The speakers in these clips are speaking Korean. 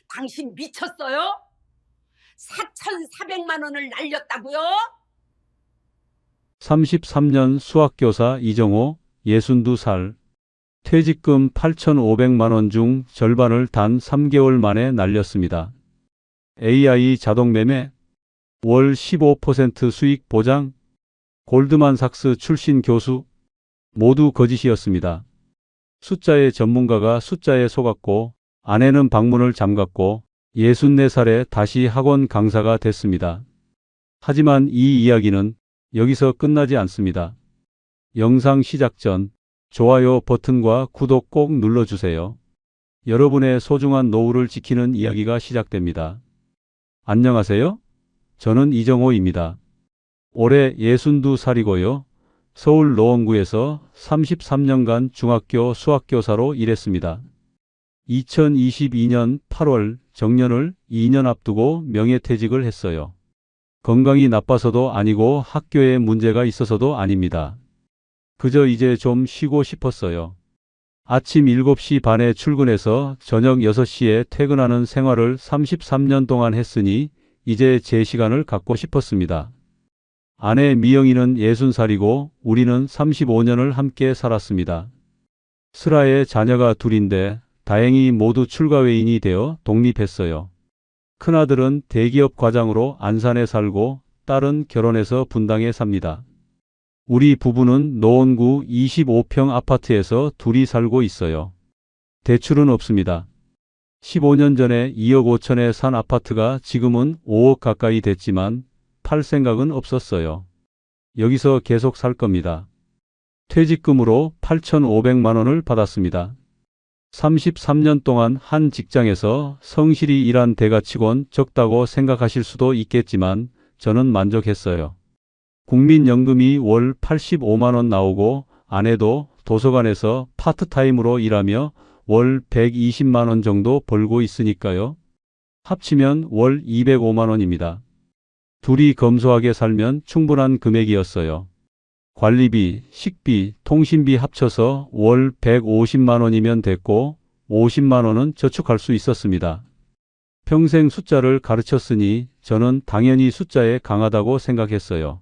당신 미쳤어요? 4,400만 원을 날렸다고요? 33년 수학교사 이정호, 62살. 퇴직금 8,500만 원 중 절반을 단 3개월 만에 날렸습니다. AI 자동 매매, 월 15% 수익 보장, 골드만삭스 출신 교수, 모두 거짓이었습니다. 숫자의 전문가가 숫자에 속았고 아내는 방문을 잠갔고 64살에 다시 학원 강사가 됐습니다. 하지만 이 이야기는 여기서 끝나지 않습니다. 영상 시작 전 좋아요 버튼과 구독 꼭 눌러주세요. 여러분의 소중한 노후를 지키는 이야기가 시작됩니다. 안녕하세요. 저는 이정호입니다. 올해 62살이고요. 서울 노원구에서 33년간 중학교 수학교사로 일했습니다. 2022년 8월 정년을 2년 앞두고 명예퇴직을 했어요. 건강이 나빠서도 아니고 학교에 문제가 있어서도 아닙니다. 그저 이제 좀 쉬고 싶었어요. 아침 7시 반에 출근해서 저녁 6시에 퇴근하는 생활을 33년 동안 했으니 이제 제 시간을 갖고 싶었습니다. 아내 미영이는 60살이고 우리는 35년을 함께 살았습니다. 슬하에 자녀가 둘인데 다행히 모두 출가회인이 되어 독립했어요. 큰아들은 대기업 과장으로 안산에 살고 딸은 결혼해서 분당에 삽니다. 우리 부부는 노원구 25평 아파트에서 둘이 살고 있어요. 대출은 없습니다. 15년 전에 2억 5천에 산 아파트가 지금은 5억 가까이 됐지만 팔 생각은 없었어요. 여기서 계속 살 겁니다. 퇴직금으로 8,500만 원을 받았습니다. 33년 동안 한 직장에서 성실히 일한 대가치곤 적다고 생각하실 수도 있겠지만 저는 만족했어요. 국민연금이 월 85만 원 나오고 아내도 도서관에서 파트타임으로 일하며 월 120만 원 정도 벌고 있으니까요. 합치면 월 205만 원입니다. 둘이 검소하게 살면 충분한 금액이었어요. 관리비, 식비, 통신비 합쳐서 월 150만 원이면 됐고 50만 원은 저축할 수 있었습니다. 평생 숫자를 가르쳤으니 저는 당연히 숫자에 강하다고 생각했어요.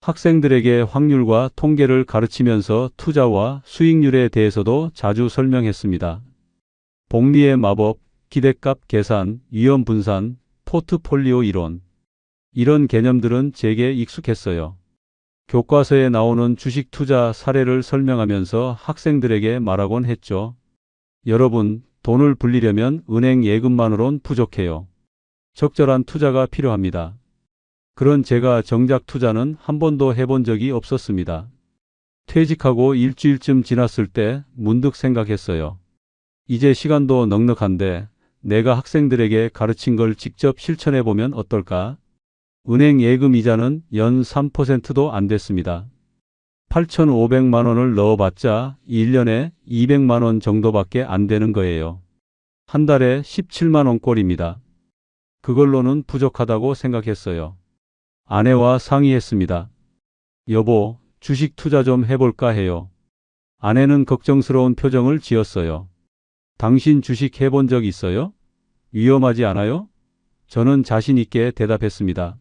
학생들에게 확률과 통계를 가르치면서 투자와 수익률에 대해서도 자주 설명했습니다. 복리의 마법, 기대값 계산, 위험 분산, 포트폴리오 이론. 이런 개념들은 제게 익숙했어요. 교과서에 나오는 주식 투자 사례를 설명하면서 학생들에게 말하곤 했죠. 여러분, 돈을 불리려면 은행 예금만으론 부족해요. 적절한 투자가 필요합니다. 그런 제가 정작 투자는 한 번도 해본 적이 없었습니다. 퇴직하고 일주일쯤 지났을 때 문득 생각했어요. 이제 시간도 넉넉한데 내가 학생들에게 가르친 걸 직접 실천해보면 어떨까? 은행 예금 이자는 연 3%도 안 됐습니다. 8,500만 원을 넣어봤자 1년에 200만 원 정도밖에 안 되는 거예요. 한 달에 17만 원 꼴입니다. 그걸로는 부족하다고 생각했어요. 아내와 상의했습니다. 여보, 주식 투자 좀 해볼까 해요. 아내는 걱정스러운 표정을 지었어요. 당신 주식 해본 적 있어요? 위험하지 않아요? 저는 자신 있게 대답했습니다.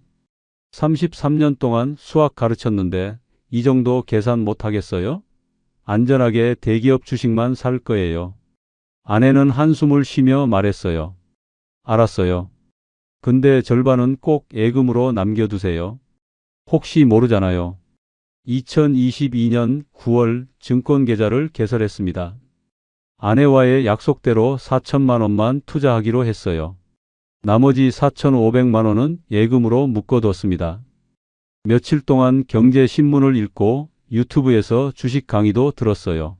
33년 동안 수학 가르쳤는데 이 정도 계산 못 하겠어요? 안전하게 대기업 주식만 살 거예요. 아내는 한숨을 쉬며 말했어요. 알았어요. 근데 절반은 꼭 예금으로 남겨두세요. 혹시 모르잖아요. 2022년 9월 증권계좌를 개설했습니다. 아내와의 약속대로 4천만 원만 투자하기로 했어요. 나머지 4,500만 원은 예금으로 묶어뒀습니다. 며칠 동안 경제신문을 읽고 유튜브에서 주식 강의도 들었어요.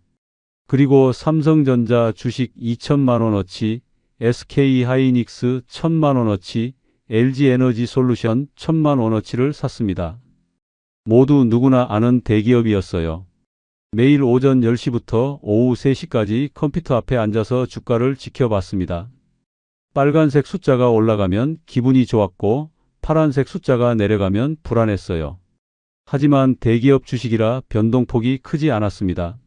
그리고 삼성전자 주식 2천만 원어치, SK하이닉스 1,000만 원어치, LG에너지솔루션 1,000만 원어치를 샀습니다. 모두 누구나 아는 대기업이었어요. 매일 오전 10시부터 오후 3시까지 컴퓨터 앞에 앉아서 주가를 지켜봤습니다. 빨간색 숫자가 올라가면 기분이 좋았고 파란색 숫자가 내려가면 불안했어요. 하지만 대기업 주식이라 변동폭이 크지 않았습니다.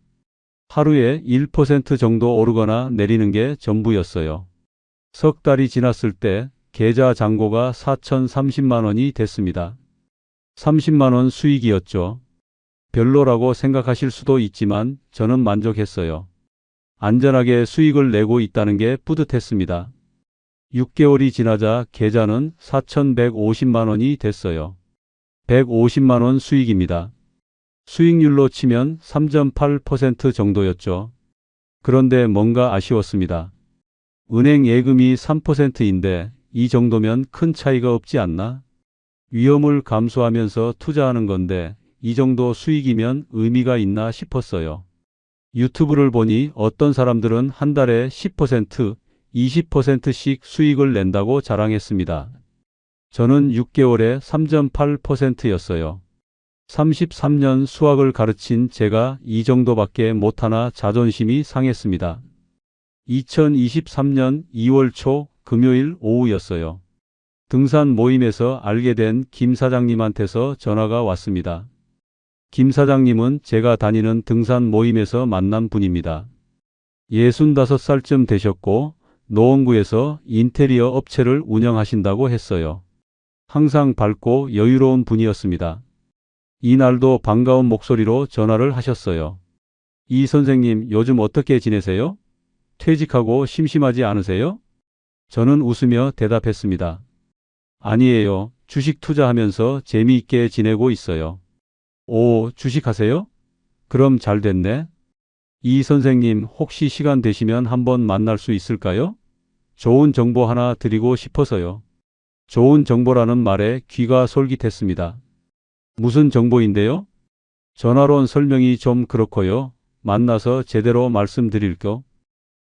하루에 1% 정도 오르거나 내리는 게 전부였어요. 석 달이 지났을 때 계좌 잔고가 4,030만 원이 됐습니다. 30만 원 수익이었죠. 별로라고 생각하실 수도 있지만 저는 만족했어요. 안전하게 수익을 내고 있다는 게 뿌듯했습니다. 6개월이 지나자 계좌는 4,150만 원이 됐어요. 150만 원 수익입니다. 수익률로 치면 3.8% 정도였죠. 그런데 뭔가 아쉬웠습니다. 은행 예금이 3%인데 이 정도면 큰 차이가 없지 않나? 위험을 감수하면서 투자하는 건데 이 정도 수익이면 의미가 있나 싶었어요. 유튜브를 보니 어떤 사람들은 한 달에 10%, 20%씩 수익을 낸다고 자랑했습니다. 저는 6개월에 3.8%였어요. 33년 수학을 가르친 제가 이 정도밖에 못하나 자존심이 상했습니다. 2023년 2월 초 금요일 오후였어요. 등산 모임에서 알게 된 김 사장님한테서 전화가 왔습니다. 김 사장님은 제가 다니는 등산 모임에서 만난 분입니다. 65살쯤 되셨고 노원구에서 인테리어 업체를 운영하신다고 했어요. 항상 밝고 여유로운 분이었습니다. 이날도 반가운 목소리로 전화를 하셨어요. 이 선생님 요즘 어떻게 지내세요? 퇴직하고 심심하지 않으세요? 저는 웃으며 대답했습니다. 아니에요. 주식 투자하면서 재미있게 지내고 있어요. 오, 주식하세요? 그럼 잘 됐네. 이 선생님 혹시 시간 되시면 한번 만날 수 있을까요? 좋은 정보 하나 드리고 싶어서요. 좋은 정보라는 말에 귀가 솔깃했습니다. 무슨 정보인데요? 전화론 설명이 좀 그렇고요. 만나서 제대로 말씀드릴게요.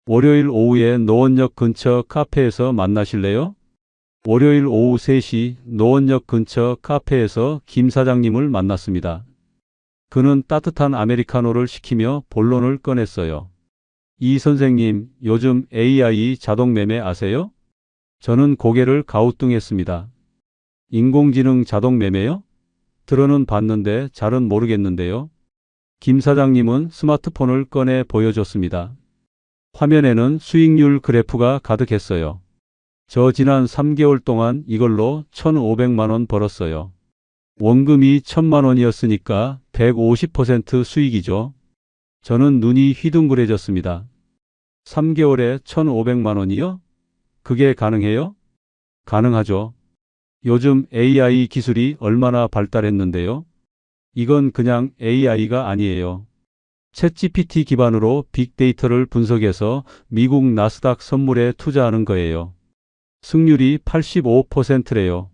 월요일 오후에 노원역 근처 카페에서 만나실래요? 월요일 오후 3시 노원역 근처 카페에서 김 사장님을 만났습니다. 그는 따뜻한 아메리카노를 시키며 본론을 꺼냈어요. 이 선생님, 요즘 AI 자동 매매 아세요? 저는 고개를 가우뚱했습니다. 인공지능 자동 매매요? 들어는 봤는데 잘은 모르겠는데요. 김 사장님은 스마트폰을 꺼내 보여줬습니다. 화면에는 수익률 그래프가 가득했어요. 저 지난 3개월 동안 이걸로 1,500만 원 벌었어요. 원금이 1,000만 원이었으니까 150% 수익이죠. 저는 눈이 휘둥그레졌습니다. 3개월에 1,500만 원이요? 그게 가능해요? 가능하죠. 요즘 AI 기술이 얼마나 발달했는데요. 이건 그냥 AI가 아니에요. 챗GPT 기반으로 빅데이터를 분석해서 미국 나스닥 선물에 투자하는 거예요. 승률이 85%래요.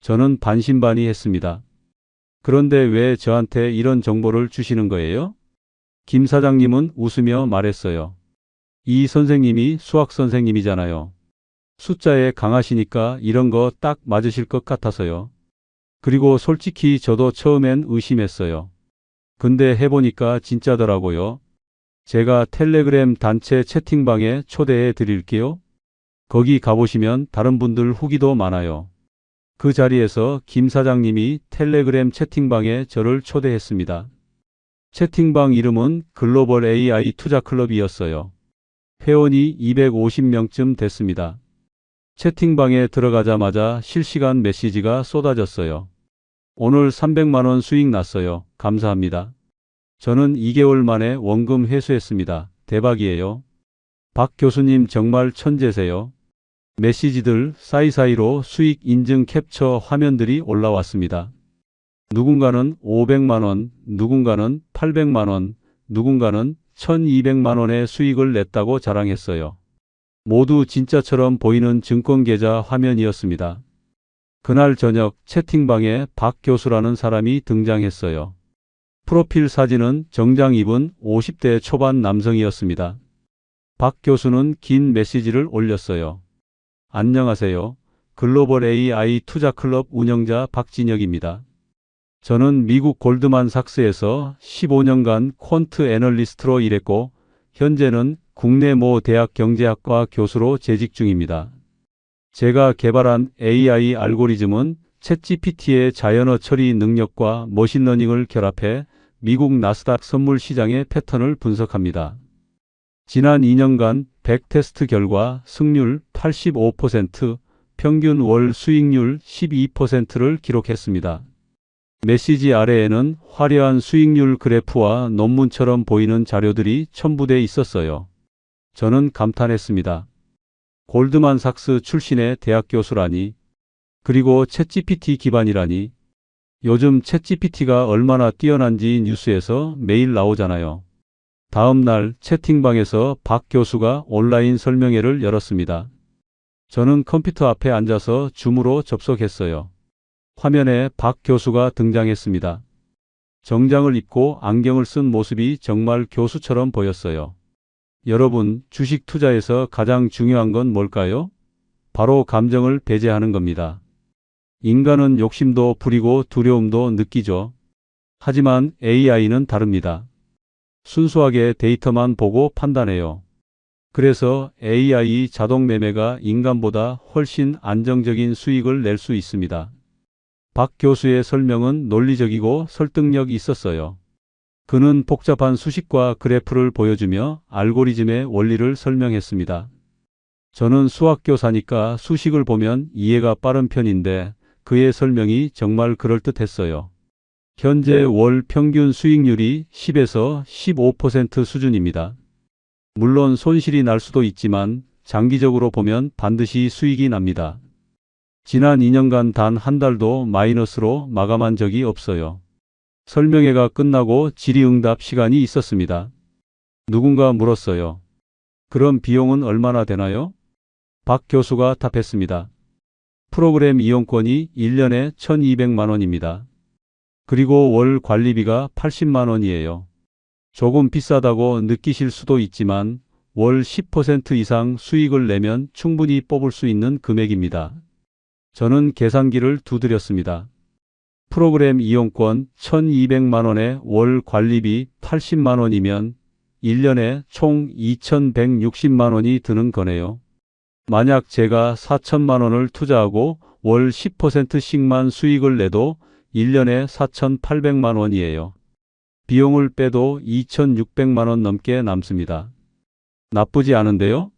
저는 반신반의했습니다. 그런데 왜 저한테 이런 정보를 주시는 거예요? 김 사장님은 웃으며 말했어요. 이 선생님이 수학 선생님이잖아요. 숫자에 강하시니까 이런 거 딱 맞으실 것 같아서요. 그리고 솔직히 저도 처음엔 의심했어요. 근데 해보니까 진짜더라고요. 제가 텔레그램 단체 채팅방에 초대해 드릴게요. 거기 가보시면 다른 분들 후기도 많아요. 그 자리에서 김 사장님이 텔레그램 채팅방에 저를 초대했습니다. 채팅방 이름은 글로벌 AI 투자 클럽이었어요. 회원이 250명쯤 됐습니다. 채팅방에 들어가자마자 실시간 메시지가 쏟아졌어요. 오늘 300만 원 수익 났어요. 감사합니다. 저는 2개월 만에 원금 회수했습니다. 대박이에요. 박 교수님 정말 천재세요. 메시지들 사이사이로 수익 인증 캡처 화면들이 올라왔습니다. 누군가는 500만 원, 누군가는 800만 원, 누군가는 1200만 원의 수익을 냈다고 자랑했어요. 모두 진짜처럼 보이는 증권계좌 화면이었습니다. 그날 저녁 채팅방에 박 교수라는 사람이 등장했어요. 프로필 사진은 정장 입은 50대 초반 남성이었습니다. 박 교수는 긴 메시지를 올렸어요. 안녕하세요. 글로벌 AI 투자 클럽 운영자 박진혁입니다. 저는 미국 골드만삭스에서 15년간 퀀트 애널리스트로 일했고 현재는 국내 모 대학 경제학과 교수로 재직 중입니다. 제가 개발한 AI 알고리즘은 챗GPT의 자연어 처리 능력과 머신러닝을 결합해 미국 나스닥 선물 시장의 패턴을 분석합니다. 지난 2년간 100 테스트 결과 승률 85%, 평균 월 수익률 12%를 기록했습니다. 메시지 아래에는 화려한 수익률 그래프와 논문처럼 보이는 자료들이 첨부돼 있었어요. 저는 감탄했습니다. 골드만삭스 출신의 대학 교수라니, 그리고 챗GPT 기반이라니. 요즘 챗GPT가 얼마나 뛰어난지 뉴스에서 매일 나오잖아요. 다음 날 채팅방에서 박 교수가 온라인 설명회를 열었습니다. 저는 컴퓨터 앞에 앉아서 줌으로 접속했어요. 화면에 박 교수가 등장했습니다. 정장을 입고 안경을 쓴 모습이 정말 교수처럼 보였어요. 여러분, 주식 투자에서 가장 중요한 건 뭘까요? 바로 감정을 배제하는 겁니다. 인간은 욕심도 부리고 두려움도 느끼죠. 하지만 AI는 다릅니다. 순수하게 데이터만 보고 판단해요. 그래서 AI 자동 매매가 인간보다 훨씬 안정적인 수익을 낼 수 있습니다. 박 교수의 설명은 논리적이고 설득력 있었어요. 그는 복잡한 수식과 그래프를 보여주며 알고리즘의 원리를 설명했습니다. 저는 수학교사니까 수식을 보면 이해가 빠른 편인데 그의 설명이 정말 그럴듯했어요. 현재 월 평균 수익률이 10에서 15% 수준입니다. 물론 손실이 날 수도 있지만 장기적으로 보면 반드시 수익이 납니다. 지난 2년간 단 한 달도 마이너스로 마감한 적이 없어요. 설명회가 끝나고 질의응답 시간이 있었습니다. 누군가 물었어요. 그럼 비용은 얼마나 되나요? 박 교수가 답했습니다. 프로그램 이용권이 1년에 1,200만 원입니다. 그리고 월 관리비가 80만 원이에요. 조금 비싸다고 느끼실 수도 있지만 월 10% 이상 수익을 내면 충분히 뽑을 수 있는 금액입니다. 저는 계산기를 두드렸습니다. 프로그램 이용권 1,200만 원에 월 관리비 80만 원이면 1년에 총 2,160만 원이 드는 거네요. 만약 제가 4천만 원을 투자하고 월 10%씩만 수익을 내도 1년에 4,800만 원이에요. 비용을 빼도 2,600만 원 넘게 남습니다. 나쁘지 않은데요?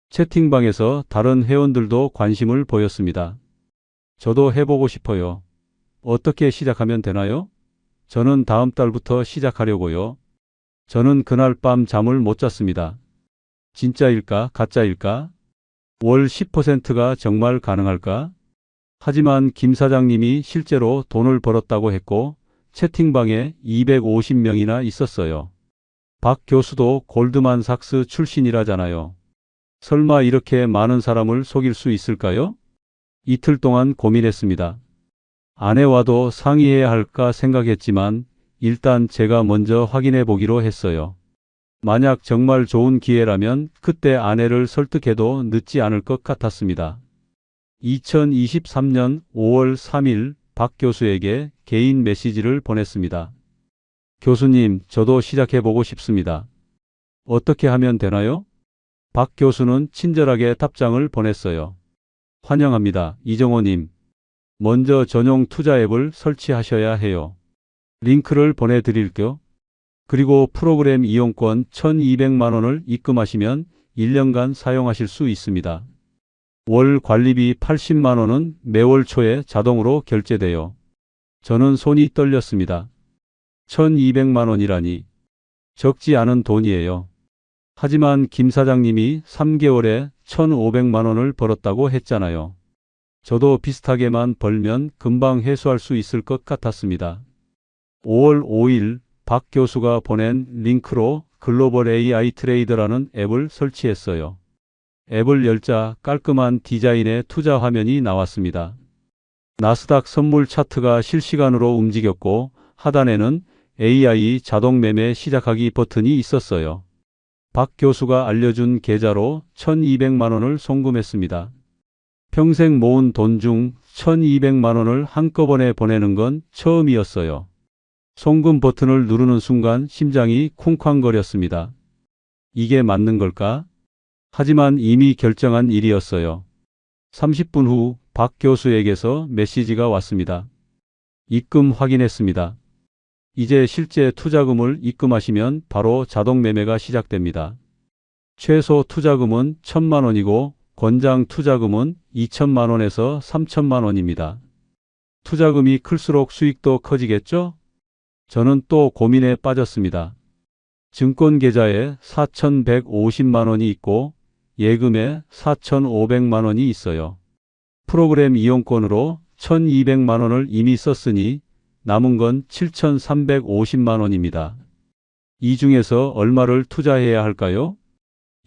채팅방에서 다른 회원들도 관심을 보였습니다. 저도 해보고 싶어요. 어떻게 시작하면 되나요? 저는 다음 달부터 시작하려고요. 저는 그날 밤 잠을 못 잤습니다. 진짜일까? 가짜일까? 월 10%가 정말 가능할까? 하지만 김 사장님이 실제로 돈을 벌었다고 했고 채팅방에 250명이나 있었어요. 박 교수도 골드만삭스 출신이라잖아요. 설마 이렇게 많은 사람을 속일 수 있을까요? 이틀 동안 고민했습니다. 아내와도 상의해야 할까 생각했지만 일단 제가 먼저 확인해 보기로 했어요. 만약 정말 좋은 기회라면 그때 아내를 설득해도 늦지 않을 것 같았습니다. 2023년 5월 3일 박 교수에게 개인 메시지를 보냈습니다. 교수님, 저도 시작해보고 싶습니다. 어떻게 하면 되나요? 박 교수는 친절하게 답장을 보냈어요. 환영합니다, 이정호님. 먼저 전용 투자 앱을 설치하셔야 해요. 링크를 보내드릴게요. 그리고 프로그램 이용권 1,200만 원을 입금하시면 1년간 사용하실 수 있습니다. 월 관리비 80만 원은 매월 초에 자동으로 결제돼요. 저는 손이 떨렸습니다. 1,200만 원이라니 적지 않은 돈이에요. 하지만 김 사장님이 3개월에 1,500만 원을 벌었다고 했잖아요. 저도 비슷하게만 벌면 금방 회수할 수 있을 것 같았습니다. 5월 5일 박 교수가 보낸 링크로 글로벌 AI 트레이더라는 앱을 설치했어요. 앱을 열자 깔끔한 디자인의 투자 화면이 나왔습니다. 나스닥 선물 차트가 실시간으로 움직였고 하단에는 AI 자동 매매 시작하기 버튼이 있었어요. 박 교수가 알려준 계좌로 1,200만 원을 송금했습니다. 평생 모은 돈 중 1,200만 원을 한꺼번에 보내는 건 처음이었어요. 송금 버튼을 누르는 순간 심장이 쿵쾅거렸습니다. 이게 맞는 걸까? 하지만 이미 결정한 일이었어요. 30분 후 박 교수에게서 메시지가 왔습니다. 입금 확인했습니다. 이제 실제 투자금을 입금하시면 바로 자동 매매가 시작됩니다. 최소 투자금은 1,000만 원이고 권장 투자금은 2천만 원에서 3천만 원입니다. 투자금이 클수록 수익도 커지겠죠? 저는 또 고민에 빠졌습니다. 증권 계좌에 4,150만 원이 있고 예금에 4,500만 원이 있어요. 프로그램 이용권으로 1,200만 원을 이미 썼으니 남은 건 7,350만 원입니다. 이 중에서 얼마를 투자해야 할까요?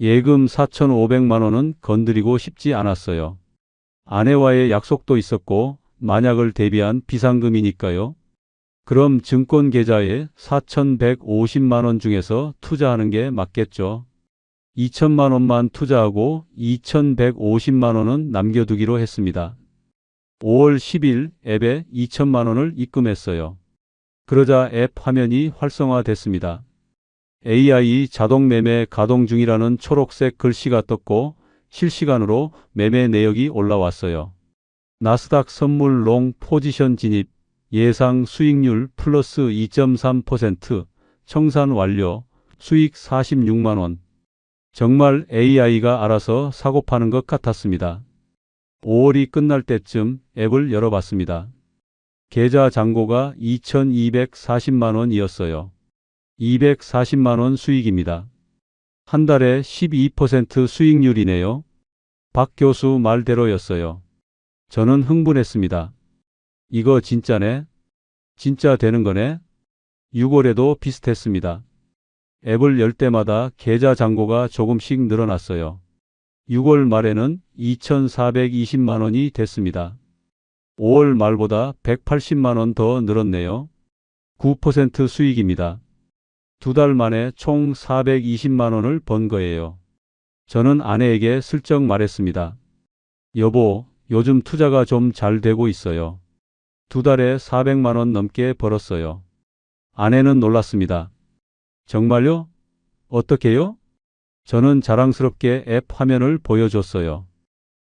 예금 4,500만 원은 건드리고 싶지 않았어요. 아내와의 약속도 있었고 만약을 대비한 비상금이니까요. 그럼 증권 계좌에 4,150만 원 중에서 투자하는 게 맞겠죠. 2천만 원만 투자하고 2,150만 원은 남겨두기로 했습니다. 5월 10일 앱에 2천만 원을 입금했어요. 그러자 앱 화면이 활성화됐습니다. AI 자동 매매 가동 중이라는 초록색 글씨가 떴고 실시간으로 매매 내역이 올라왔어요. 나스닥 선물 롱 포지션 진입, 예상 수익률 플러스 2.3%, 청산 완료, 수익 46만 원. 정말 AI가 알아서 사고 파는 것 같았습니다. 5월이 끝날 때쯤 앱을 열어봤습니다. 계좌 잔고가 2,240만 원이었어요. 240만 원 수익입니다. 한 달에 12% 수익률이네요. 박 교수 말대로였어요. 저는 흥분했습니다. 이거 진짜네? 진짜 되는 거네? 6월에도 비슷했습니다. 앱을 열 때마다 계좌 잔고가 조금씩 늘어났어요. 6월 말에는 2,420만 원이 됐습니다. 5월 말보다 180만 원 더 늘었네요. 9% 수익입니다. 2달 만에 총 420만 원을 번 거예요. 저는 아내에게 슬쩍 말했습니다. 여보, 요즘 투자가 좀 잘 되고 있어요. 2달에 400만 원 넘게 벌었어요. 아내는 놀랐습니다. 정말요? 어떻게요? 저는 자랑스럽게 앱 화면을 보여줬어요.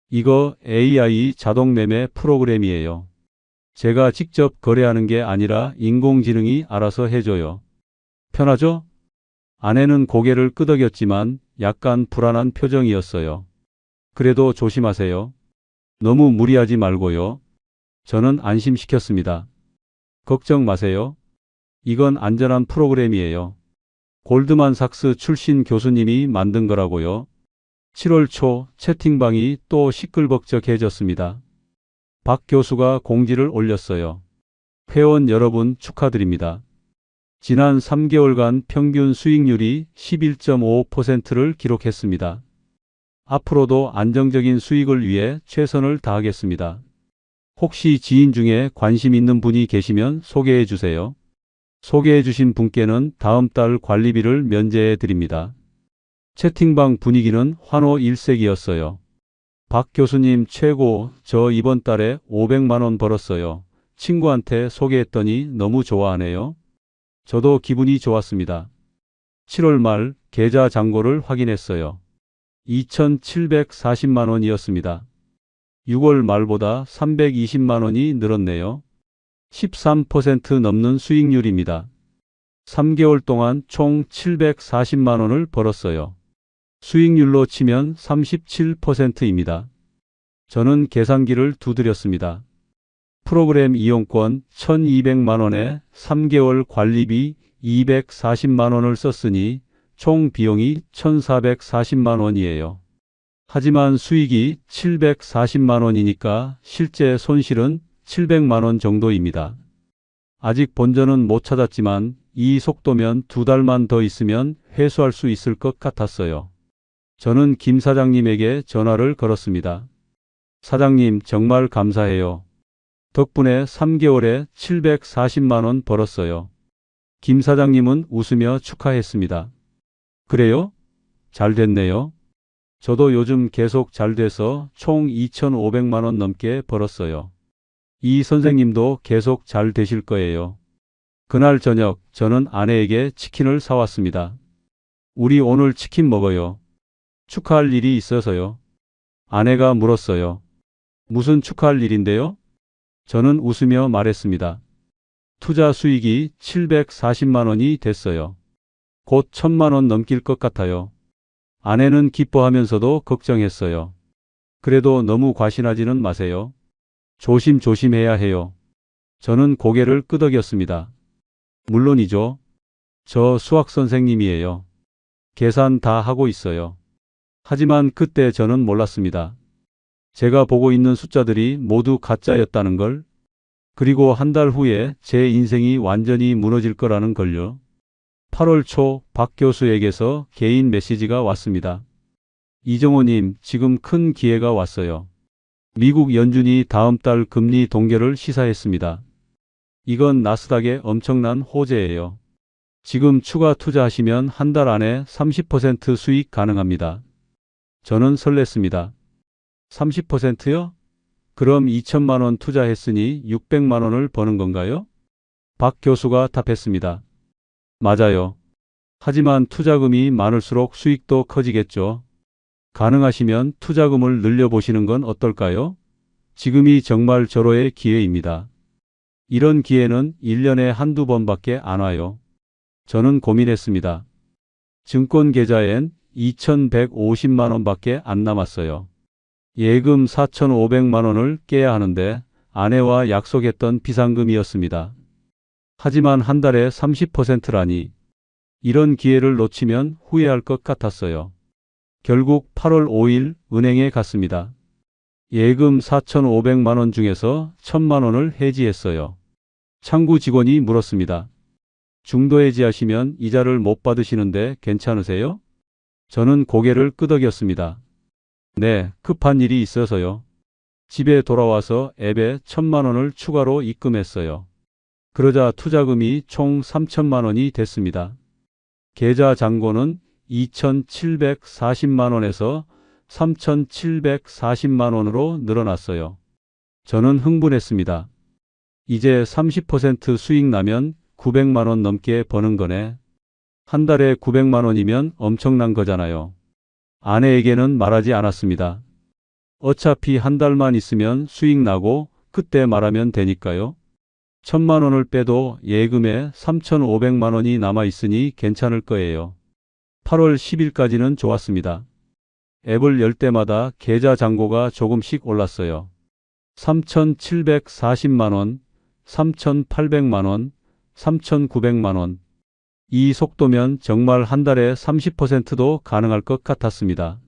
이거 AI 자동 매매 프로그램이에요. 제가 직접 거래하는 게 아니라 인공지능이 알아서 해줘요. 편하죠? 아내는 고개를 끄덕였지만 약간 불안한 표정이었어요. 그래도 조심하세요. 너무 무리하지 말고요. 저는 안심시켰습니다. 걱정 마세요. 이건 안전한 프로그램이에요. 골드만삭스 출신 교수님이 만든 거라고요. 7월 초 채팅방이 또 시끌벅적해졌습니다. 박 교수가 공지를 올렸어요. 회원 여러분 축하드립니다. 지난 3개월간 평균 수익률이 11.5%를 기록했습니다. 앞으로도 안정적인 수익을 위해 최선을 다하겠습니다. 혹시 지인 중에 관심 있는 분이 계시면 소개해 주세요. 소개해 주신 분께는 다음 달 관리비를 면제해 드립니다. 채팅방 분위기는 환호 일색이었어요. 박 교수님 최고, 저 이번 달에 500만 원 벌었어요. 친구한테 소개했더니 너무 좋아하네요. 저도 기분이 좋았습니다. 7월 말 계좌 잔고를 확인했어요. 2,740만 원이었습니다. 6월 말보다 320만 원이 늘었네요. 13% 넘는 수익률입니다. 3개월 동안 총 740만 원을 벌었어요. 수익률로 치면 37%입니다. 저는 계산기를 두드렸습니다. 프로그램 이용권 1,200만 원에 3개월 관리비 240만 원을 썼으니 총 비용이 1,440만 원이에요. 하지만 수익이 740만 원이니까 실제 손실은 700만 원 정도입니다. 아직 본전은 못 찾았지만 이 속도면 2달만 더 있으면 회수할 수 있을 것 같았어요. 저는 김 사장님에게 전화를 걸었습니다. 사장님 정말 감사해요. 덕분에 3개월에 740만 원 벌었어요. 김 사장님은 웃으며 축하했습니다. 그래요? 잘 됐네요. 저도 요즘 계속 잘 돼서 총 2,500만 원 넘게 벌었어요. 이 선생님도 계속 잘 되실 거예요. 그날 저녁 저는 아내에게 치킨을 사왔습니다. 우리 오늘 치킨 먹어요. 축하할 일이 있어서요. 아내가 물었어요. 무슨 축하할 일인데요? 저는 웃으며 말했습니다. 투자 수익이 740만 원이 됐어요. 곧 1,000만 원 넘길 것 같아요. 아내는 기뻐하면서도 걱정했어요. 그래도 너무 과신하지는 마세요. 조심조심해야 해요. 저는 고개를 끄덕였습니다. 물론이죠. 저 수학 선생님이에요. 계산 다 하고 있어요. 하지만 그때 저는 몰랐습니다. 제가 보고 있는 숫자들이 모두 가짜였다는 걸. 그리고 한 달 후에 제 인생이 완전히 무너질 거라는 걸요. 8월 초 박 교수에게서 개인 메시지가 왔습니다. 이정호님, 지금 큰 기회가 왔어요. 미국 연준이 다음 달 금리 동결을 시사했습니다. 이건 나스닥의 엄청난 호재예요. 지금 추가 투자하시면 한 달 안에 30% 수익 가능합니다. 저는 설렜습니다. 30%요? 그럼 2천만 원 투자했으니 600만 원을 버는 건가요? 박 교수가 답했습니다. 맞아요. 하지만 투자금이 많을수록 수익도 커지겠죠. 가능하시면 투자금을 늘려보시는 건 어떨까요? 지금이 정말 절호의 기회입니다. 이런 기회는 1년에 한두 번밖에 안 와요. 저는 고민했습니다. 증권 계좌엔 2,150만 원밖에 안 남았어요. 예금 4,500만 원을 깨야 하는데 아내와 약속했던 비상금이었습니다. 하지만 한 달에 30%라니 이런 기회를 놓치면 후회할 것 같았어요. 결국 8월 5일 은행에 갔습니다. 예금 4,500만 원 중에서 1,000만 원을 해지했어요. 창구 직원이 물었습니다. 중도 해지하시면 이자를 못 받으시는데 괜찮으세요? 저는 고개를 끄덕였습니다. 네, 급한 일이 있어서요. 집에 돌아와서 앱에 1,000만 원을 추가로 입금했어요. 그러자 투자금이 총 3,000만 원이 됐습니다. 계좌 잔고는 2,740만 원에서 3,740만 원으로 늘어났어요. 저는 흥분했습니다. 이제 30% 수익 나면 900만 원 넘게 버는 거네. 한 달에 900만 원이면 엄청난 거잖아요. 아내에게는 말하지 않았습니다. 어차피 한 달만 있으면 수익 나고 그때 말하면 되니까요. 1,000만 원을 빼도 예금에 3,500만 원이 남아 있으니 괜찮을 거예요. 8월 10일까지는 좋았습니다. 앱을 열 때마다 계좌 잔고가 조금씩 올랐어요. 3,740만 원, 3,800만 원, 3,900만 원. 이 속도면 정말 한 달에 30%도 가능할 것 같았습니다.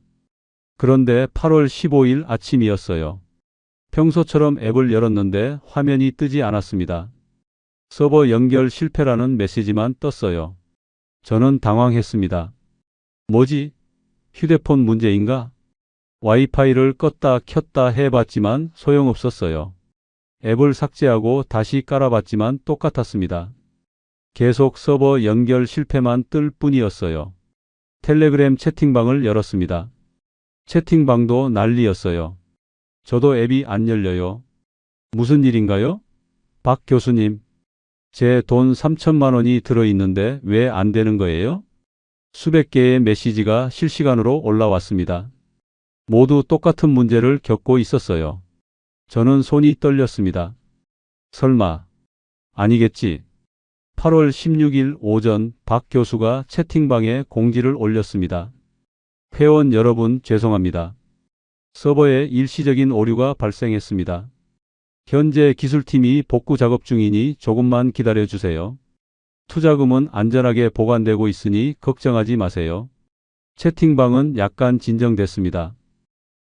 그런데 8월 15일 아침이었어요. 평소처럼 앱을 열었는데 화면이 뜨지 않았습니다. 서버 연결 실패라는 메시지만 떴어요. 저는 당황했습니다. 뭐지? 휴대폰 문제인가? 와이파이를 껐다 켰다 해봤지만 소용없었어요. 앱을 삭제하고 다시 깔아봤지만 똑같았습니다. 계속 서버 연결 실패만 뜰 뿐이었어요. 텔레그램 채팅방을 열었습니다. 채팅방도 난리였어요. 저도 앱이 안 열려요. 무슨 일인가요? 박 교수님, 제 돈 3,000만 원이 들어있는데 왜 안 되는 거예요? 수백 개의 메시지가 실시간으로 올라왔습니다. 모두 똑같은 문제를 겪고 있었어요. 저는 손이 떨렸습니다. 설마, 아니겠지. 8월 16일 오전 박 교수가 채팅방에 공지를 올렸습니다. 회원 여러분 죄송합니다. 서버에 일시적인 오류가 발생했습니다. 현재 기술팀이 복구 작업 중이니 조금만 기다려 주세요. 투자금은 안전하게 보관되고 있으니 걱정하지 마세요. 채팅방은 약간 진정됐습니다.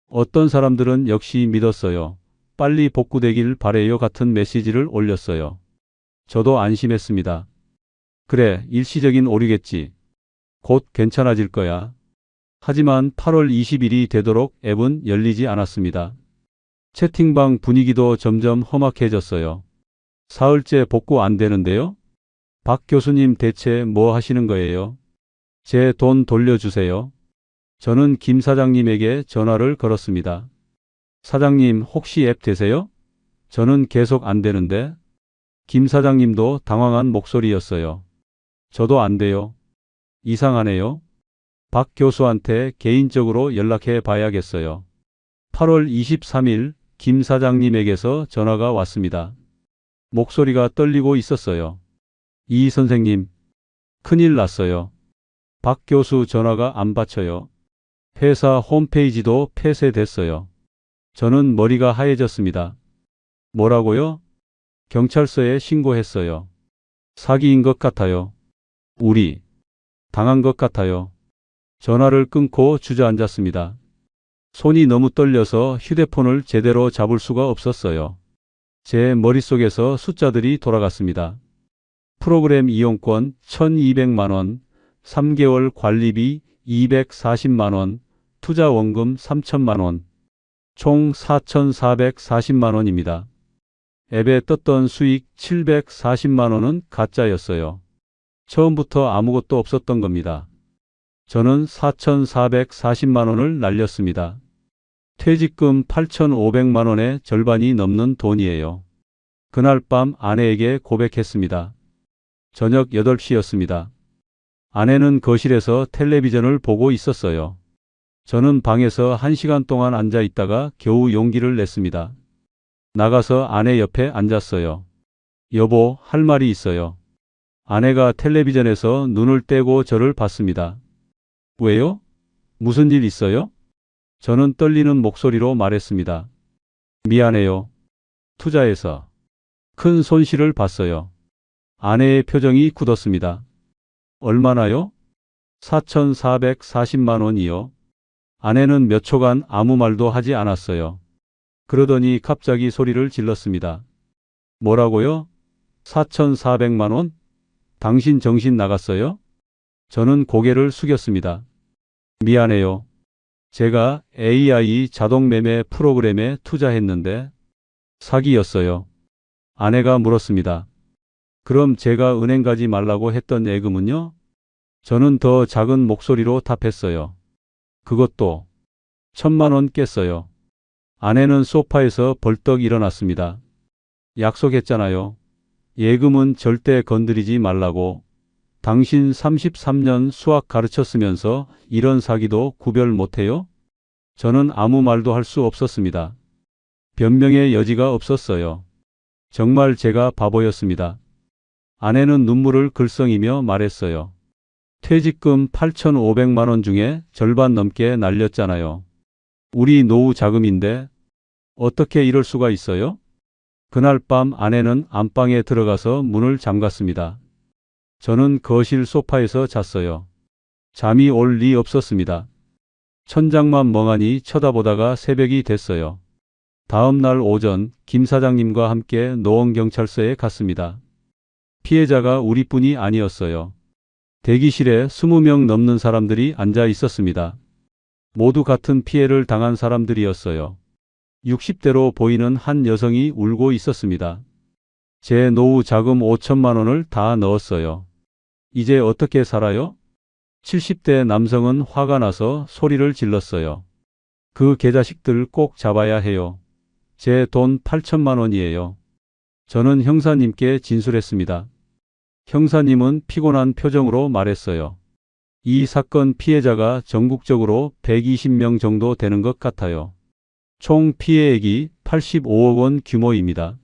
어떤 사람들은 역시 믿었어요. 빨리 복구되길 바래요 같은 메시지를 올렸어요. 저도 안심했습니다. 그래, 일시적인 오류겠지. 곧 괜찮아질 거야. 하지만 8월 20일이 되도록 앱은 열리지 않았습니다. 채팅방 분위기도 점점 험악해졌어요. 사흘째 복구 안 되는데요? 박 교수님 대체 뭐 하시는 거예요? 제 돈 돌려주세요. 저는 김 사장님에게 전화를 걸었습니다. 사장님 혹시 앱 되세요? 저는 계속 안 되는데. 김 사장님도 당황한 목소리였어요. 저도 안 돼요. 이상하네요. 박 교수한테 개인적으로 연락해 봐야겠어요. 8월 23일 김 사장님에게서 전화가 왔습니다. 목소리가 떨리고 있었어요. 이 선생님, 큰일 났어요. 박 교수 전화가 안 받쳐요. 회사 홈페이지도 폐쇄됐어요. 저는 머리가 하얘졌습니다. 뭐라고요? 경찰서에 신고했어요. 사기인 것 같아요. 우리 당한 것 같아요. 전화를 끊고 주저앉았습니다. 손이 너무 떨려서 휴대폰을 제대로 잡을 수가 없었어요. 제 머릿속에서 숫자들이 돌아갔습니다. 프로그램 이용권 1200만 원, 3개월 관리비 240만 원, 투자 원금 3000만 원, 총 4440만 원입니다. 앱에 떴던 수익 740만 원은 가짜였어요. 처음부터 아무것도 없었던 겁니다. 저는 4440만 원을 날렸습니다. 퇴직금 8,500만 원의 절반이 넘는 돈이에요. 그날 밤 아내에게 고백했습니다. 저녁 8시였습니다. 아내는 거실에서 텔레비전을 보고 있었어요. 저는 방에서 1시간 동안 앉아 있다가 겨우 용기를 냈습니다. 나가서 아내 옆에 앉았어요. 여보, 할 말이 있어요. 아내가 텔레비전에서 눈을 떼고 저를 봤습니다. 왜요? 무슨 일 있어요? 저는 떨리는 목소리로 말했습니다. 미안해요. 투자해서 큰 손실을 봤어요. 아내의 표정이 굳었습니다. 얼마나요? 4,440만 원이요. 아내는 몇 초간 아무 말도 하지 않았어요. 그러더니 갑자기 소리를 질렀습니다. 뭐라고요? 4,400만 원? 당신 정신 나갔어요? 저는 고개를 숙였습니다. 미안해요. 제가 AI 자동 매매 프로그램에 투자했는데 사기였어요. 아내가 물었습니다. 그럼 제가 은행 가지 말라고 했던 예금은요? 저는 더 작은 목소리로 답했어요. 그것도 1,000만 원 깼어요. 아내는 소파에서 벌떡 일어났습니다. 약속했잖아요. 예금은 절대 건드리지 말라고. 당신 33년 수학 가르쳤으면서 이런 사기도 구별 못해요? 저는 아무 말도 할 수 없었습니다. 변명의 여지가 없었어요. 정말 제가 바보였습니다. 아내는 눈물을 글썽이며 말했어요. 퇴직금 8,500만 원 중에 절반 넘게 날렸잖아요. 우리 노후 자금인데 어떻게 이럴 수가 있어요? 그날 밤 아내는 안방에 들어가서 문을 잠갔습니다. 저는 거실 소파에서 잤어요. 잠이 올 리 없었습니다. 천장만 멍하니 쳐다보다가 새벽이 됐어요. 다음 날 오전 김 사장님과 함께 노원경찰서에 갔습니다. 피해자가 우리뿐이 아니었어요. 대기실에 20명 넘는 사람들이 앉아 있었습니다. 모두 같은 피해를 당한 사람들이었어요. 60대로 보이는 한 여성이 울고 있었습니다. 제 노후 자금 5천만 원을 다 넣었어요. 이제 어떻게 살아요? 70대 남성은 화가 나서 소리를 질렀어요. 그 개자식들 꼭 잡아야 해요. 제 돈 8천만 원이에요. 저는 형사님께 진술했습니다. 형사님은 피곤한 표정으로 말했어요. 이 사건 피해자가 전국적으로 120명 정도 되는 것 같아요. 총 피해액이 85억 원 규모입니다.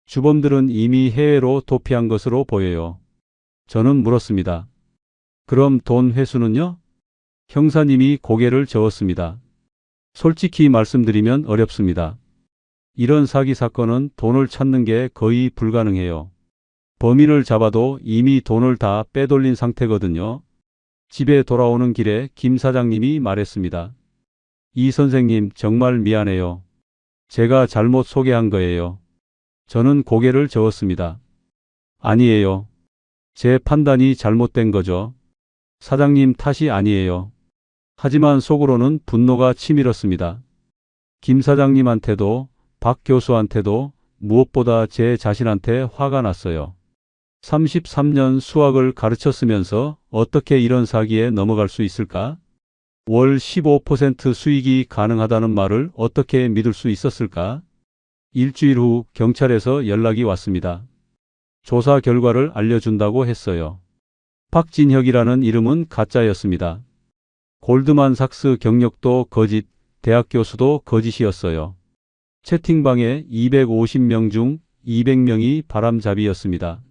주범들은 이미 해외로 도피한 것으로 보여요. 저는 물었습니다. 그럼 돈 회수는요? 형사님이 고개를 저었습니다. 솔직히 말씀드리면 어렵습니다. 이런 사기 사건은 돈을 찾는 게 거의 불가능해요. 범인을 잡아도 이미 돈을 다 빼돌린 상태거든요. 집에 돌아오는 길에 김 사장님이 말했습니다. 이 선생님 정말 미안해요. 제가 잘못 소개한 거예요. 저는 고개를 저었습니다. 아니에요. 제 판단이 잘못된 거죠. 사장님 탓이 아니에요. 하지만 속으로는 분노가 치밀었습니다. 김 사장님한테도 박 교수한테도 무엇보다 제 자신한테 화가 났어요. 33년 수학을 가르쳤으면서 어떻게 이런 사기에 넘어갈 수 있을까? 월 15% 수익이 가능하다는 말을 어떻게 믿을 수 있었을까? 일주일 후 경찰에서 연락이 왔습니다. 조사 결과를 알려준다고 했어요. 박진혁이라는 이름은 가짜였습니다. 골드만삭스 경력도 거짓, 대학 교수도 거짓이었어요. 채팅방에 250명 중 200명이 바람잡이였습니다.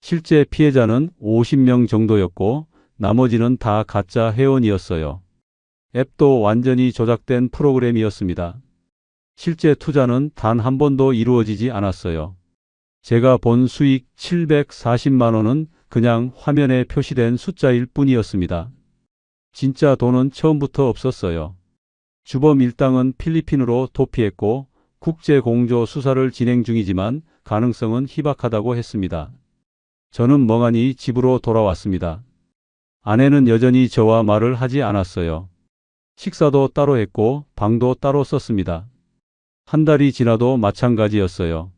실제 피해자는 50명 정도였고 나머지는 다 가짜 회원이었어요. 앱도 완전히 조작된 프로그램이었습니다. 실제 투자는 단 한 번도 이루어지지 않았어요. 제가 본 수익 740만 원은 그냥 화면에 표시된 숫자일 뿐이었습니다. 진짜 돈은 처음부터 없었어요. 주범 일당은 필리핀으로 도피했고 국제 공조 수사를 진행 중이지만 가능성은 희박하다고 했습니다. 저는 멍하니 집으로 돌아왔습니다. 아내는 여전히 저와 말을 하지 않았어요. 식사도 따로 했고 방도 따로 썼습니다. 한 달이 지나도 마찬가지였어요.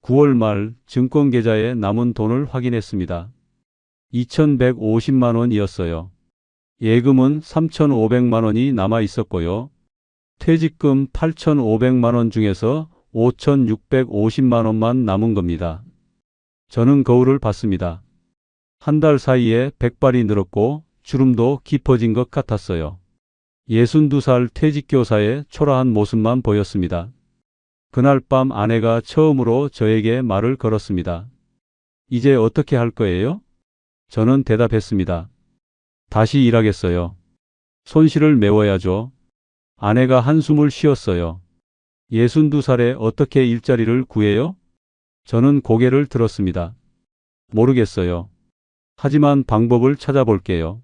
9월 말 증권 계좌에 남은 돈을 확인했습니다. 2,150만 원이었어요. 예금은 3,500만 원이 남아 있었고요. 퇴직금 8,500만 원 중에서 5,650만 원만 남은 겁니다. 저는 거울을 봤습니다. 한 달 사이에 백발이 늘었고 주름도 깊어진 것 같았어요. 62살 퇴직교사의 초라한 모습만 보였습니다. 그날 밤 아내가 처음으로 저에게 말을 걸었습니다. 이제 어떻게 할 거예요? 저는 대답했습니다. 다시 일하겠어요. 손실을 메워야죠. 아내가 한숨을 쉬었어요. 62살에 어떻게 일자리를 구해요? 저는 고개를 들었습니다. 모르겠어요. 하지만 방법을 찾아볼게요.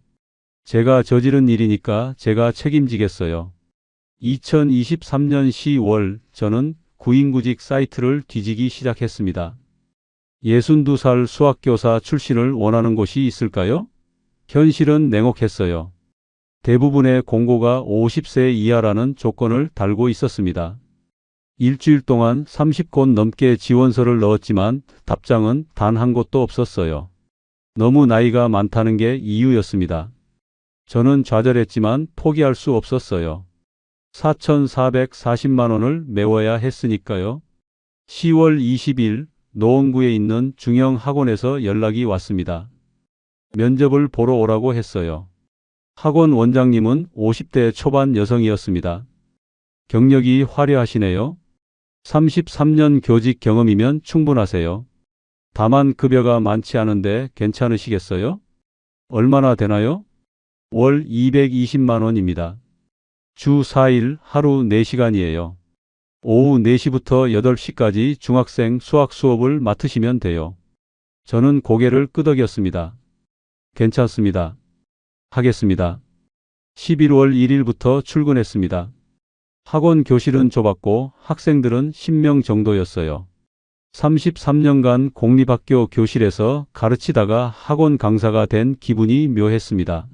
제가 저지른 일이니까 제가 책임지겠어요. 2023년 10월 저는 구인구직 사이트를 뒤지기 시작했습니다. 62살 수학교사 출신을 원하는 곳이 있을까요? 현실은 냉혹했어요. 대부분의 공고가 50세 이하라는 조건을 달고 있었습니다. 일주일 동안 30곳 넘게 지원서를 넣었지만 답장은 단 한 곳도 없었어요. 너무 나이가 많다는 게 이유였습니다. 저는 좌절했지만 포기할 수 없었어요. 4,440만 원을 메워야 했으니까요. 10월 20일 노원구에 있는 중형 학원에서 연락이 왔습니다. 면접을 보러 오라고 했어요. 학원 원장님은 50대 초반 여성이었습니다. 경력이 화려하시네요. 33년 교직 경험이면 충분하세요. 다만 급여가 많지 않은데 괜찮으시겠어요? 얼마나 되나요? 월 220만 원입니다. 주 4일 하루 4시간이에요. 오후 4시부터 8시까지 중학생 수학 수업을 맡으시면 돼요. 저는 고개를 끄덕였습니다. 괜찮습니다. 하겠습니다. 11월 1일부터 출근했습니다. 학원 교실은 좁았고 학생들은 10명 정도였어요. 33년간 공립학교 교실에서 가르치다가 학원 강사가 된 기분이 묘했습니다.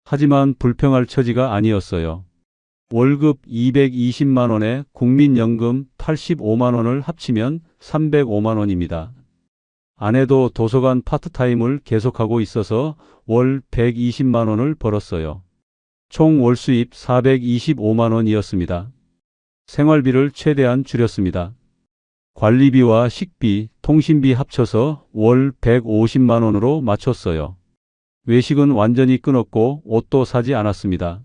하지만 불평할 처지가 아니었어요. 월급 220만 원에 국민연금 85만 원을 합치면 305만 원입니다. 아내도 도서관 파트타임을 계속하고 있어서 월 120만 원을 벌었어요. 총 월수입 425만 원이었습니다. 생활비를 최대한 줄였습니다. 관리비와 식비, 통신비 합쳐서 월 150만 원으로 맞췄어요. 외식은 완전히 끊었고 옷도 사지 않았습니다.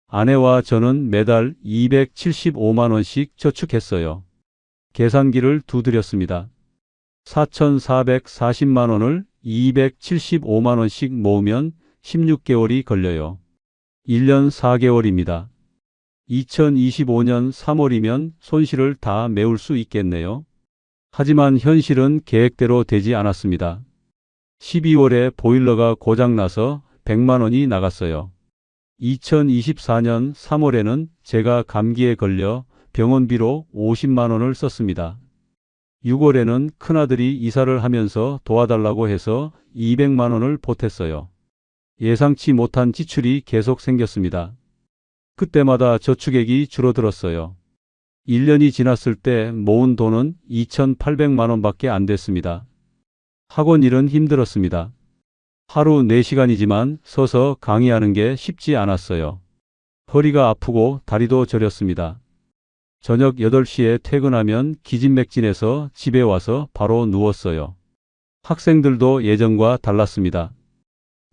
아내와 저는 매달 275만 원씩 저축했어요. 계산기를 두드렸습니다. 4,440만 원을 275만 원씩 모으면 16개월이 걸려요. 1년 4개월입니다. 2025년 3월이면 손실을 다 메울 수 있겠네요. 하지만 현실은 계획대로 되지 않았습니다. 12월에 보일러가 고장나서 100만 원이 나갔어요. 2024년 3월에는 제가 감기에 걸려 병원비로 50만 원을 썼습니다. 6월에는 큰아들이 이사를 하면서 도와달라고 해서 200만 원을 보탰어요. 예상치 못한 지출이 계속 생겼습니다. 그때마다 저축액이 줄어들었어요. 1년이 지났을 때 모은 돈은 2,800만 원밖에 안 됐습니다. 학원 일은 힘들었습니다. 하루 4시간이지만 서서 강의하는 게 쉽지 않았어요. 허리가 아프고 다리도 저렸습니다. 저녁 8시에 퇴근하면 기진맥진해서 집에 와서 바로 누웠어요. 학생들도 예전과 달랐습니다.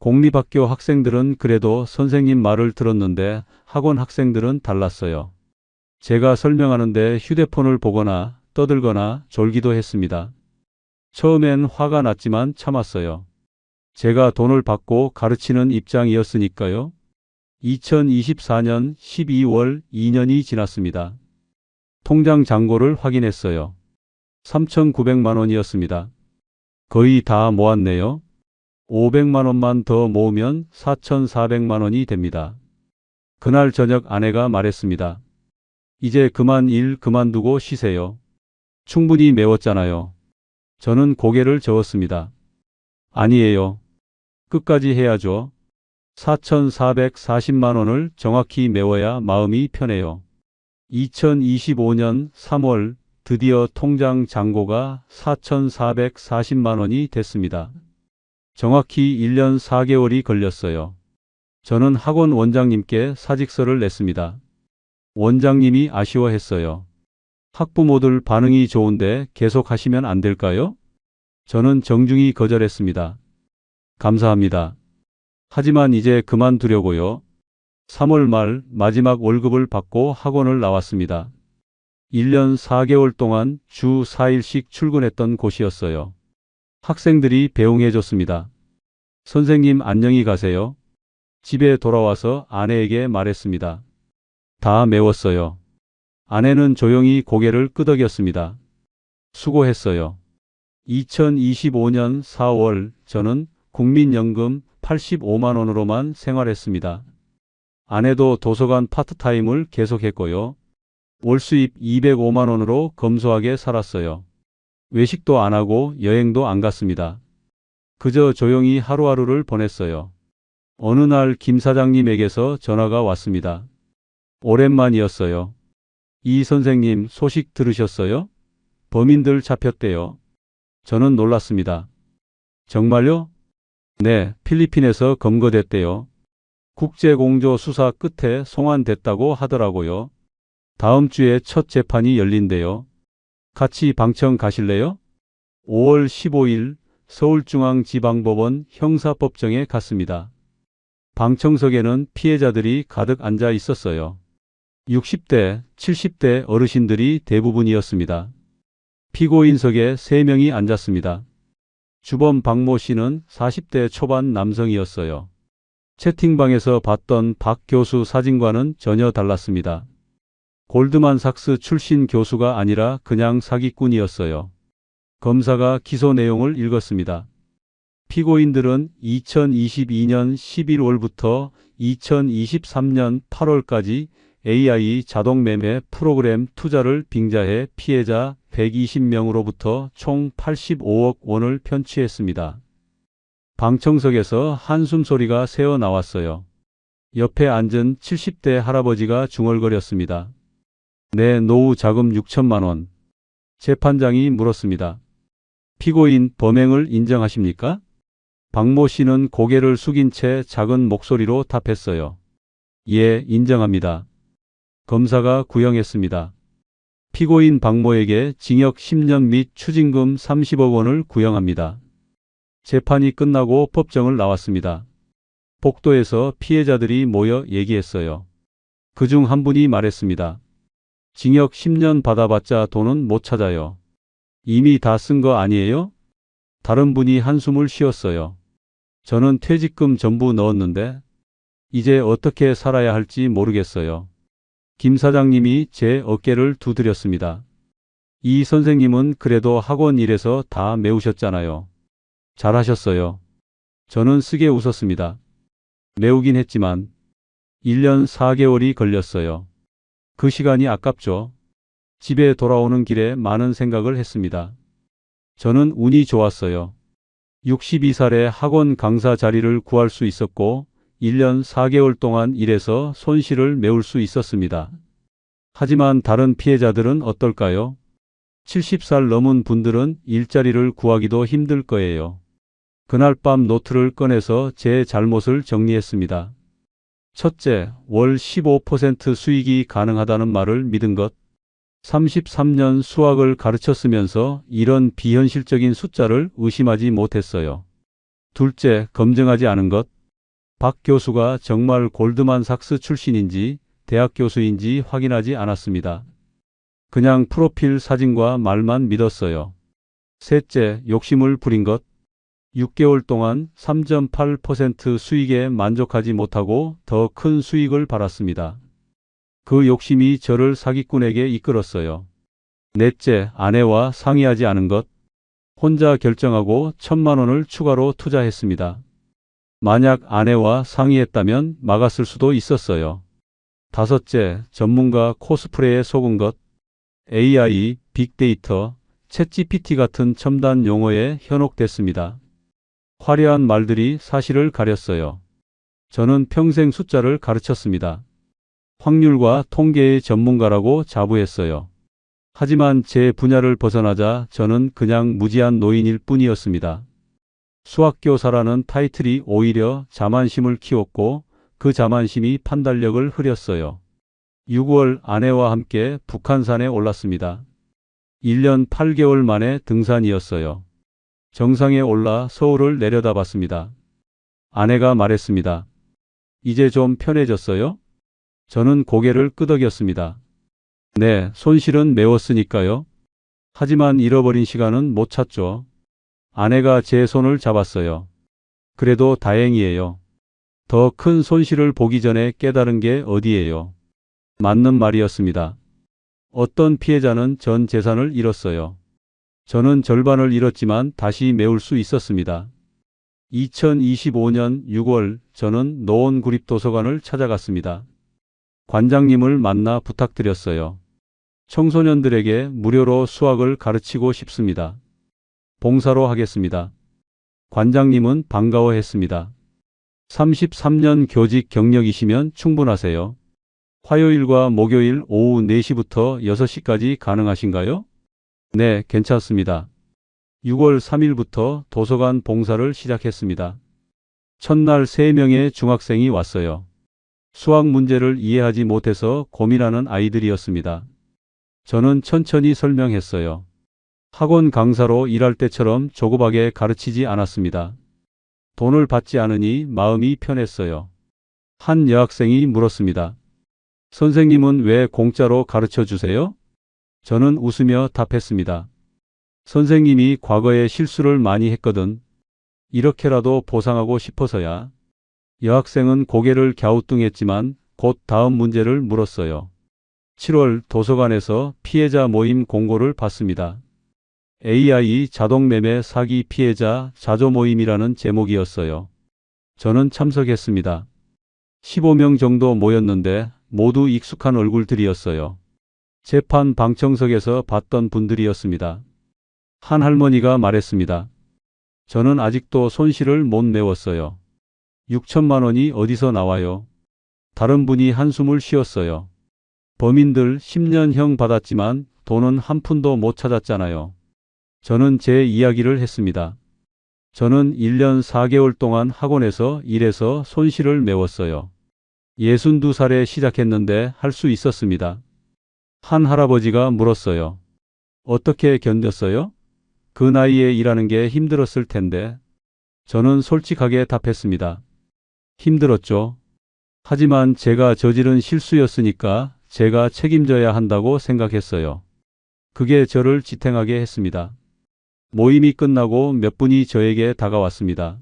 공립학교 학생들은 그래도 선생님 말을 들었는데 학원 학생들은 달랐어요. 제가 설명하는데 휴대폰을 보거나 떠들거나 졸기도 했습니다. 처음엔 화가 났지만 참았어요. 제가 돈을 받고 가르치는 입장이었으니까요. 2024년 12월 2년이 지났습니다. 통장 잔고를 확인했어요. 3,900만 원이었습니다. 거의 다 모았네요. 500만 원만 더 모으면 4,400만 원이 됩니다. 그날 저녁 아내가 말했습니다. 이제 그만 일 그만두고 쉬세요. 충분히 메웠잖아요. 저는 고개를 저었습니다. 아니에요. 끝까지 해야죠. 4,440만 원을 정확히 메워야 마음이 편해요. 2025년 3월 드디어 통장 잔고가 4,440만 원이 됐습니다. 정확히 1년 4개월이 걸렸어요. 저는 학원 원장님께 사직서를 냈습니다. 원장님이 아쉬워했어요. 학부모들 반응이 좋은데 계속 하시면 안 될까요? 저는 정중히 거절했습니다. 감사합니다. 하지만 이제 그만두려고요. 3월 말 마지막 월급을 받고 학원을 나왔습니다. 1년 4개월 동안 주 4일씩 출근했던 곳이었어요. 학생들이 배웅해줬습니다. 선생님 안녕히 가세요. 집에 돌아와서 아내에게 말했습니다. 다 메웠어요. 아내는 조용히 고개를 끄덕였습니다. 수고했어요. 2025년 4월 저는 국민연금 85만 원으로만 생활했습니다. 아내도 도서관 파트타임을 계속했고요. 월 수입 205만 원으로 검소하게 살았어요. 외식도 안 하고 여행도 안 갔습니다. 그저 조용히 하루하루를 보냈어요. 어느 날 김 사장님에게서 전화가 왔습니다. 오랜만이었어요. 이 선생님 소식 들으셨어요? 범인들 잡혔대요. 저는 놀랐습니다. 정말요? 네, 필리핀에서 검거됐대요. 국제공조 수사 끝에 송환됐다고 하더라고요. 다음 주에 첫 재판이 열린대요. 같이 방청 가실래요? 5월 15일 서울중앙지방법원 형사법정에 갔습니다. 방청석에는 피해자들이 가득 앉아 있었어요. 60대, 70대 어르신들이 대부분이었습니다. 피고인석에 3명이 앉았습니다. 주범 박모 씨는 40대 초반 남성이었어요. 채팅방에서 봤던 박 교수 사진과는 전혀 달랐습니다. 골드만삭스 출신 교수가 아니라 그냥 사기꾼이었어요. 검사가 기소 내용을 읽었습니다. 피고인들은 2022년 11월부터 2023년 8월까지 AI 자동매매 프로그램 투자를 빙자해 피해자 120명으로부터 총 85억 원을 편취했습니다. 방청석에서 한숨 소리가 새어 나왔어요. 옆에 앉은 70대 할아버지가 중얼거렸습니다. 내 노후 자금 6천만 원. 재판장이 물었습니다. 피고인 범행을 인정하십니까? 박모 씨는 고개를 숙인 채 작은 목소리로 답했어요. 예, 인정합니다. 검사가 구형했습니다. 피고인 박모에게 징역 10년 및 추징금 30억 원을 구형합니다. 재판이 끝나고 법정을 나왔습니다. 복도에서 피해자들이 모여 얘기했어요. 그중 한 분이 말했습니다. 징역 10년 받아봤자 돈은 못 찾아요. 이미 다 쓴 거 아니에요? 다른 분이 한숨을 쉬었어요. 저는 퇴직금 전부 넣었는데 이제 어떻게 살아야 할지 모르겠어요. 김 사장님이 제 어깨를 두드렸습니다. 이 선생님은 그래도 학원 일에서 다 메우셨잖아요. 잘하셨어요. 저는 쓰게 웃었습니다. 메우긴 했지만 1년 4개월이 걸렸어요. 그 시간이 아깝죠. 집에 돌아오는 길에 많은 생각을 했습니다. 저는 운이 좋았어요. 62살에 학원 강사 자리를 구할 수 있었고 1년 4개월 동안 일해서 손실을 메울 수 있었습니다. 하지만 다른 피해자들은 어떨까요? 70살 넘은 분들은 일자리를 구하기도 힘들 거예요. 그날 밤 노트를 꺼내서 제 잘못을 정리했습니다. 첫째, 월 15% 수익이 가능하다는 말을 믿은 것. 33년 수학을 가르쳤으면서 이런 비현실적인 숫자를 의심하지 못했어요. 둘째, 검증하지 않은 것. 박 교수가 정말 골드만삭스 출신인지 대학 교수인지 확인하지 않았습니다. 그냥 프로필 사진과 말만 믿었어요. 셋째, 욕심을 부린 것. 6개월 동안 3.8% 수익에 만족하지 못하고 더 큰 수익을 바랐습니다. 그 욕심이 저를 사기꾼에게 이끌었어요. 넷째, 아내와 상의하지 않은 것. 혼자 결정하고 1,000만 원을 추가로 투자했습니다. 만약 아내와 상의했다면 막았을 수도 있었어요. 다섯째, 전문가 코스프레에 속은 것. AI, 빅데이터, 챗GPT 같은 첨단 용어에 현혹됐습니다. 화려한 말들이 사실을 가렸어요. 저는 평생 숫자를 가르쳤습니다. 확률과 통계의 전문가라고 자부했어요. 하지만 제 분야를 벗어나자 저는 그냥 무지한 노인일 뿐이었습니다. 수학교사라는 타이틀이 오히려 자만심을 키웠고 그 자만심이 판단력을 흐렸어요. 6월 아내와 함께 북한산에 올랐습니다. 1년 8개월 만에 등산이었어요. 정상에 올라 서울을 내려다봤습니다. 아내가 말했습니다. 이제 좀 편해졌어요? 저는 고개를 끄덕였습니다. 네, 손실은 메웠으니까요. 하지만 잃어버린 시간은 못 찾죠. 아내가 제 손을 잡았어요. 그래도 다행이에요. 더 큰 손실을 보기 전에 깨달은 게 어디예요. 맞는 말이었습니다. 어떤 피해자는 전 재산을 잃었어요. 저는 절반을 잃었지만 다시 메울 수 있었습니다. 2025년 6월 저는 노원구립도서관을 찾아갔습니다. 관장님을 만나 부탁드렸어요. 청소년들에게 무료로 수학을 가르치고 싶습니다. 봉사로 하겠습니다. 관장님은 반가워했습니다. 33년 교직 경력이시면 충분하세요. 화요일과 목요일 오후 4시부터 6시까지 가능하신가요? 네, 괜찮습니다. 6월 3일부터 도서관 봉사를 시작했습니다. 첫날 3명의 중학생이 왔어요. 수학 문제를 이해하지 못해서 고민하는 아이들이었습니다. 저는 천천히 설명했어요. 학원 강사로 일할 때처럼 조급하게 가르치지 않았습니다. 돈을 받지 않으니 마음이 편했어요. 한 여학생이 물었습니다. 선생님은 왜 공짜로 가르쳐 주세요? 저는 웃으며 답했습니다. 선생님이 과거에 실수를 많이 했거든. 이렇게라도 보상하고 싶어서야. 여학생은 고개를 갸우뚱했지만 곧 다음 문제를 물었어요. 7월 도서관에서 피해자 모임 공고를 봤습니다. AI 자동매매 사기 피해자 자조 모임이라는 제목이었어요. 저는 참석했습니다. 15명 정도 모였는데 모두 익숙한 얼굴들이었어요. 재판 방청석에서 봤던 분들이었습니다. 한 할머니가 말했습니다. 저는 아직도 손실을 못 메웠어요. 6천만 원이 어디서 나와요? 다른 분이 한숨을 쉬었어요. 범인들 10년형 받았지만 돈은 한 푼도 못 찾았잖아요. 저는 제 이야기를 했습니다. 저는 1년 4개월 동안 학원에서 일해서 손실을 메웠어요. 62살에 시작했는데 할 수 있었습니다. 한 할아버지가 물었어요. 어떻게 견뎠어요? 그 나이에 일하는 게 힘들었을 텐데. 저는 솔직하게 답했습니다. 힘들었죠. 하지만 제가 저지른 실수였으니까 제가 책임져야 한다고 생각했어요. 그게 저를 지탱하게 했습니다. 모임이 끝나고 몇 분이 저에게 다가왔습니다.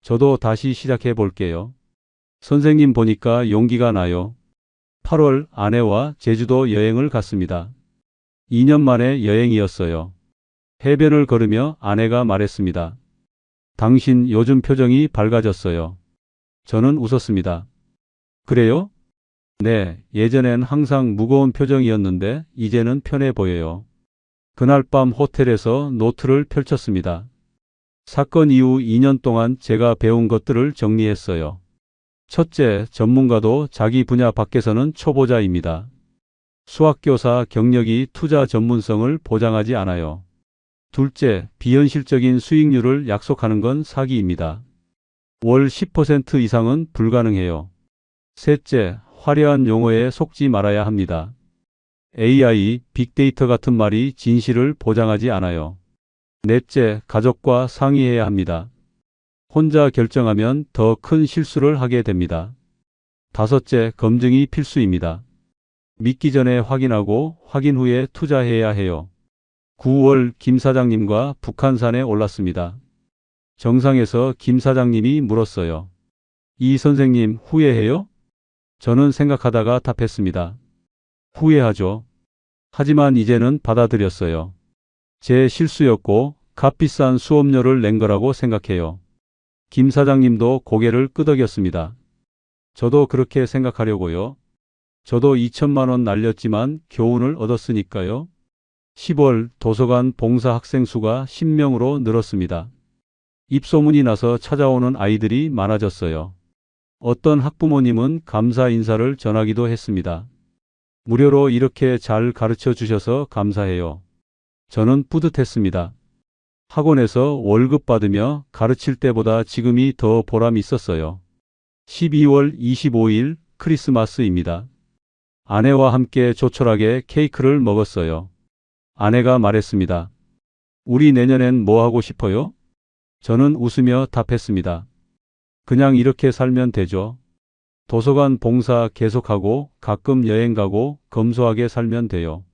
저도 다시 시작해 볼게요. 선생님 보니까 용기가 나요. 8월 아내와 제주도 여행을 갔습니다. 2년 만에 여행이었어요. 해변을 걸으며 아내가 말했습니다. 당신 요즘 표정이 밝아졌어요. 저는 웃었습니다. 그래요? 네, 예전엔 항상 무거운 표정이었는데 이제는 편해 보여요. 그날 밤 호텔에서 노트를 펼쳤습니다. 사건 이후 2년 동안 제가 배운 것들을 정리했어요. 첫째, 전문가도 자기 분야 밖에서는 초보자입니다. 수학교사 경력이 투자 전문성을 보장하지 않아요. 둘째, 비현실적인 수익률을 약속하는 건 사기입니다. 월 10% 이상은 불가능해요. 셋째, 화려한 용어에 속지 말아야 합니다. AI, 빅데이터 같은 말이 진실을 보장하지 않아요. 넷째, 가족과 상의해야 합니다. 혼자 결정하면 더 큰 실수를 하게 됩니다. 다섯째, 검증이 필수입니다. 믿기 전에 확인하고 확인 후에 투자해야 해요. 9월 김 사장님과 북한산에 올랐습니다. 정상에서 김 사장님이 물었어요. 이 선생님 후회해요? 저는 생각하다가 답했습니다. 후회하죠. 하지만 이제는 받아들였어요. 제 실수였고 값비싼 수업료를 낸 거라고 생각해요. 김 사장님도 고개를 끄덕였습니다. 저도 그렇게 생각하려고요. 저도 2천만 원 날렸지만 교훈을 얻었으니까요. 10월 도서관 봉사 학생 수가 10명으로 늘었습니다. 입소문이 나서 찾아오는 아이들이 많아졌어요. 어떤 학부모님은 감사 인사를 전하기도 했습니다. 무료로 이렇게 잘 가르쳐 주셔서 감사해요. 저는 뿌듯했습니다. 학원에서 월급 받으며 가르칠 때보다 지금이 더 보람 있었어요. 12월 25일 크리스마스입니다. 아내와 함께 조촐하게 케이크를 먹었어요. 아내가 말했습니다. 우리 내년엔 뭐 하고 싶어요? 저는 웃으며 답했습니다. 그냥 이렇게 살면 되죠. 도서관 봉사 계속하고 가끔 여행 가고 검소하게 살면 돼요.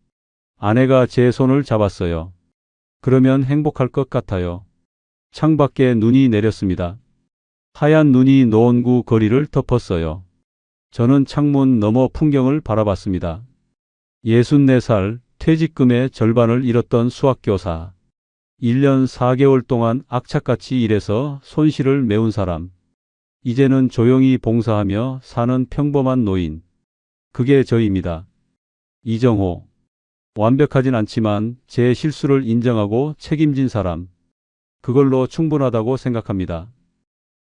아내가 제 손을 잡았어요. 그러면 행복할 것 같아요. 창밖에 눈이 내렸습니다. 하얀 눈이 노원구 거리를 덮었어요. 저는 창문 너머 풍경을 바라봤습니다. 64살 퇴직금의 절반을 잃었던 수학교사. 1년 4개월 동안 악착같이 일해서 손실을 메운 사람. 이제는 조용히 봉사하며 사는 평범한 노인. 그게 저입니다. 이정호. 완벽하진 않지만 제 실수를 인정하고 책임진 사람. 그걸로 충분하다고 생각합니다.